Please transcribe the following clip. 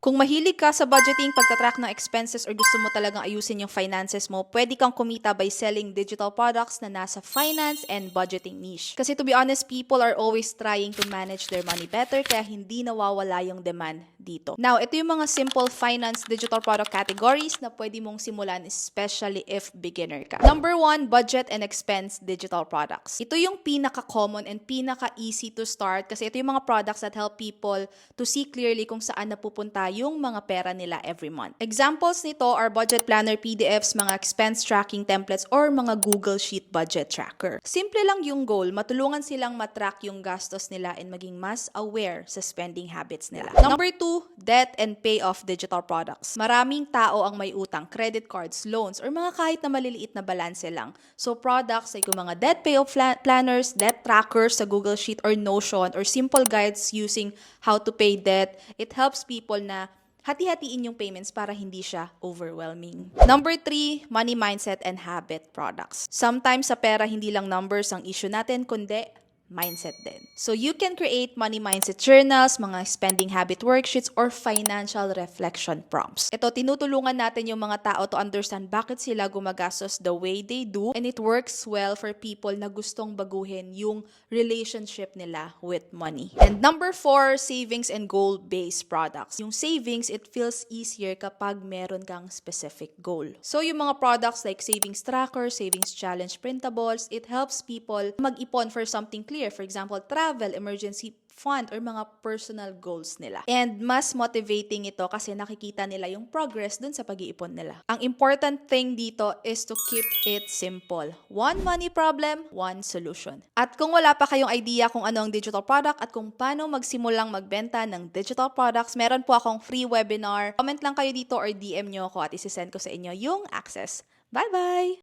Kung mahilig ka sa budgeting, pagtatrack ng expenses or gusto mo talagang ayusin yung finances mo, pwede kang kumita by selling digital products na nasa finance and budgeting niche. Kasi to be honest, people are always trying to manage their money better kaya hindi nawawala yung demand dito. Now, ito yung mga simple finance digital product categories na pwede mong simulan especially if beginner ka. Number 1, budget and expense digital products. Ito yung pinaka-common and pinaka-easy to start kasi ito yung mga products that help people to see clearly kung saan napupunta yung mga pera nila every month. Examples nito are budget planner PDFs, mga expense tracking templates, or mga Google Sheet budget tracker. Simple lang yung goal, matulungan silang matrack yung gastos nila and maging mas aware sa spending habits nila. Number 2, debt and payoff digital products. Maraming tao ang may utang, credit cards, loans, or mga kahit na maliliit na balanse lang. So products like yung mga debt payoff planners, debt trackers sa Google Sheet or Notion, or simple guides using how to pay debt, it helps people na hati-hatiin yung payments para hindi siya overwhelming. Number 3, money mindset and habit products. Sometimes sa pera, hindi lang numbers ang issue natin, kundi mindset din. So you can create money mindset journals, mga spending habit worksheets, or financial reflection prompts. Ito, tinutulungan natin yung mga tao to understand bakit sila gumagastos the way they do, and it works well for people na gustong baguhin yung relationship nila with money. And number 4, savings and goal-based products. Yung savings, it feels easier kapag meron kang specific goal. So yung mga products like savings tracker, savings challenge printables, it helps people mag-ipon for something clear. For example, travel, emergency fund, or mga personal goals nila. And mas motivating ito kasi nakikita nila yung progress dun sa pag-iipon nila. Ang important thing dito is to keep it simple. One money problem, one solution. At kung wala pa kayong idea kung ano ang digital product at kung paano magsimulang magbenta ng digital products, meron po akong free webinar. Comment lang kayo dito or DM nyo ako at isisend ko sa inyo yung access. Bye-bye!